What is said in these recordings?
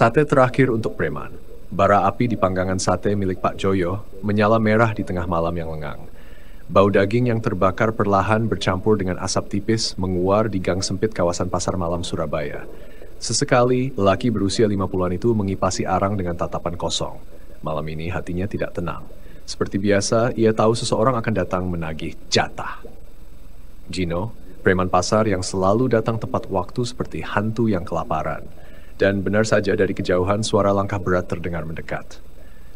Sate terakhir untuk preman. Bara api di panggangan sate milik Pak Joyo menyala merah di tengah malam yang lengang. Bau daging yang terbakar perlahan bercampur dengan asap tipis menguar di gang sempit kawasan Pasar Malam Surabaya. Sesekali, lelaki berusia 50-an itu mengipasi arang dengan tatapan kosong. Malam ini hatinya tidak tenang. Seperti biasa, ia tahu seseorang akan datang menagih jatah. Gino, preman pasar yang selalu datang tepat waktu seperti hantu yang kelaparan. Dan benar saja dari kejauhan suara langkah berat terdengar mendekat.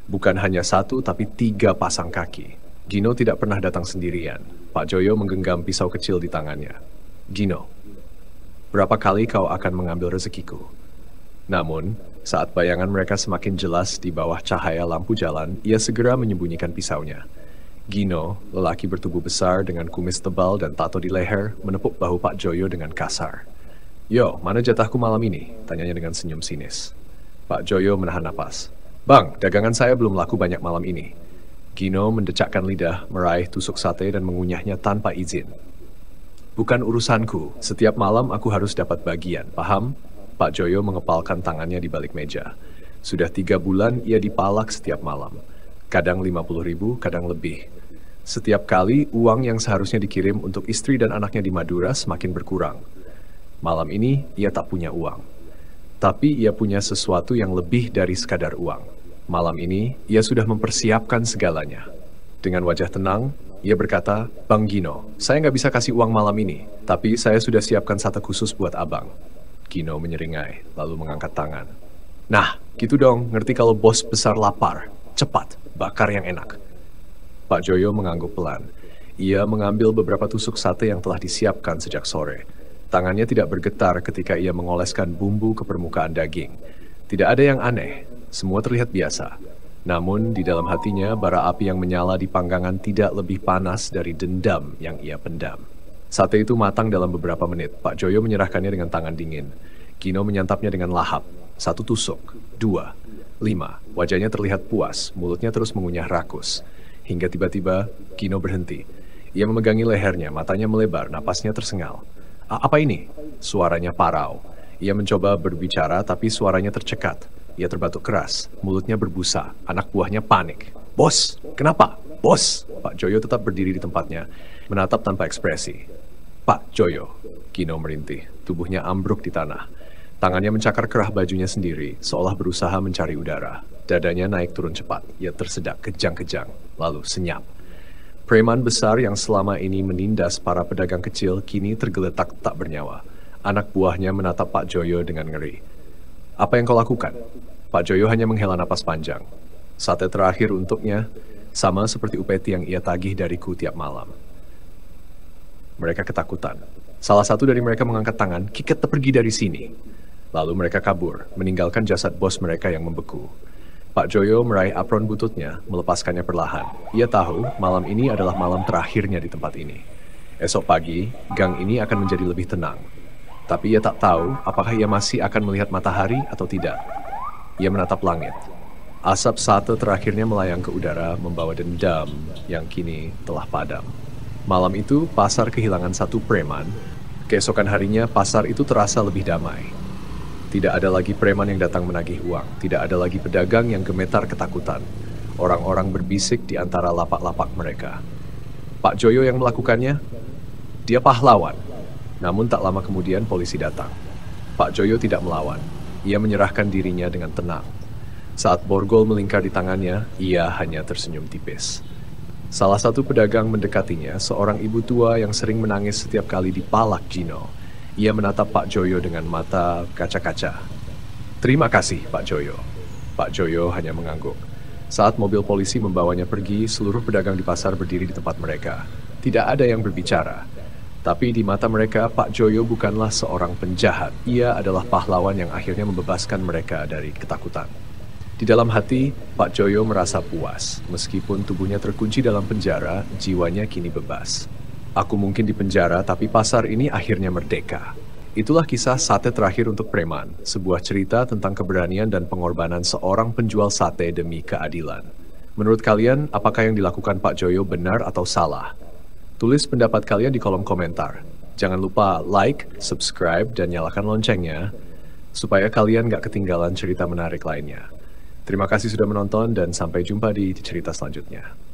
Bukan hanya satu tapi 3 pasang kaki. Gino tidak pernah datang sendirian. Pak Joyo menggenggam pisau kecil di tangannya. Gino, berapa kali kau akan mengambil rezekiku? Namun, saat bayangan mereka semakin jelas di bawah cahaya lampu jalan, ia segera menyembunyikan pisaunya. Gino, lelaki bertubuh besar dengan kumis tebal dan tato di leher, menepuk bahu Pak Joyo dengan kasar. Yo, mana jatahku malam ini? Tanyanya dengan senyum sinis. Pak Joyo menahan napas. Bang, dagangan saya belum laku banyak malam ini. Gino mendecakkan lidah, meraih tusuk sate dan mengunyahnya tanpa izin. Bukan urusanku, setiap malam aku harus dapat bagian, paham? Pak Joyo mengepalkan tangannya di balik meja. Sudah 3 bulan ia dipalak setiap malam. Kadang 50.000, kadang lebih. Setiap kali uang yang seharusnya dikirim untuk istri dan anaknya di Madura semakin berkurang. Malam ini ia tak punya uang. Tapi ia punya sesuatu yang lebih dari sekadar uang. Malam ini ia sudah mempersiapkan segalanya. Dengan wajah tenang, ia berkata, Bang Gino, saya nggak bisa kasih uang malam ini, tapi saya sudah siapkan sate khusus buat abang. Gino menyeringai, lalu mengangkat tangan. Nah, gitu dong, ngerti kalau bos besar lapar. Cepat, bakar yang enak. Pak Joyo mengangguk pelan. Ia mengambil beberapa tusuk sate yang telah disiapkan sejak sore. Tangannya tidak bergetar ketika ia mengoleskan bumbu ke permukaan daging. Tidak ada yang aneh, semua terlihat biasa. Namun di dalam hatinya, bara api yang menyala di panggangan tidak lebih panas dari dendam yang ia pendam. Sate itu matang dalam beberapa menit. Pak Joyo menyerahkannya dengan tangan dingin. Gino menyantapnya dengan lahap. 1 tusuk, 2, 5. Wajahnya terlihat puas, mulutnya terus mengunyah rakus. Hingga tiba-tiba, Gino berhenti. Ia memegangi lehernya, matanya melebar, napasnya tersengal. Apa ini? Suaranya parau. Ia mencoba berbicara tapi suaranya tercekat. Ia terbatuk keras, mulutnya berbusa, anak buahnya panik. Bos, kenapa? Bos! Pak Joyo tetap berdiri di tempatnya, menatap tanpa ekspresi. Pak Joyo, Gino merintih, tubuhnya ambruk di tanah. Tangannya mencakar kerah bajunya sendiri, seolah berusaha mencari udara. Dadanya naik turun cepat, ia tersedak kejang-kejang, lalu senyap. Preman besar yang selama ini menindas para pedagang kecil kini tergeletak tak bernyawa. Anak buahnya menatap Pak Joyo dengan ngeri. Apa yang kau lakukan? Pak Joyo hanya menghela napas panjang. Sate terakhir untuknya, sama seperti upeti yang ia tagih dariku tiap malam. Mereka ketakutan. Salah satu dari mereka mengangkat tangan, Kiket pergi dari sini. Lalu mereka kabur, meninggalkan jasad bos mereka yang membeku. Pak Joyo meraih apron bututnya, melepaskannya perlahan. Ia tahu malam ini adalah malam terakhirnya di tempat ini. Esok pagi, gang ini akan menjadi lebih tenang. Tapi ia tak tahu apakah ia masih akan melihat matahari atau tidak. Ia menatap langit. Asap sate terakhirnya melayang ke udara, membawa dendam yang kini telah padam. Malam itu, pasar kehilangan 1 preman. Keesokan harinya, pasar itu terasa lebih damai. Tidak ada lagi preman yang datang menagih uang. Tidak ada lagi pedagang yang gemetar ketakutan. Orang-orang berbisik di antara lapak-lapak mereka. Pak Joyo yang melakukannya? Dia pahlawan. Namun tak lama kemudian polisi datang. Pak Joyo tidak melawan. Ia menyerahkan dirinya dengan tenang. Saat borgol melingkar di tangannya, ia hanya tersenyum tipis. Salah satu pedagang mendekatinya, seorang ibu tua yang sering menangis setiap kali dipalak Gino. Ia menatap Pak Joyo dengan mata kaca-kaca. Terima kasih, Pak Joyo. Pak Joyo hanya mengangguk. Saat mobil polisi membawanya pergi, seluruh pedagang di pasar berdiri di tempat mereka. Tidak ada yang berbicara. Tapi di mata mereka, Pak Joyo bukanlah seorang penjahat. Ia adalah pahlawan yang akhirnya membebaskan mereka dari ketakutan. Di dalam hati, Pak Joyo merasa puas. Meskipun tubuhnya terkunci dalam penjara, jiwanya kini bebas. Aku mungkin di penjara, tapi pasar ini akhirnya merdeka. Itulah kisah sate terakhir untuk preman, sebuah cerita tentang keberanian dan pengorbanan seorang penjual sate demi keadilan. Menurut kalian, apakah yang dilakukan Pak Joyo benar atau salah? Tulis pendapat kalian di kolom komentar. Jangan lupa like, subscribe, dan nyalakan loncengnya. supaya kalian gak ketinggalan cerita menarik lainnya. Terima kasih sudah menonton dan sampai jumpa di cerita selanjutnya.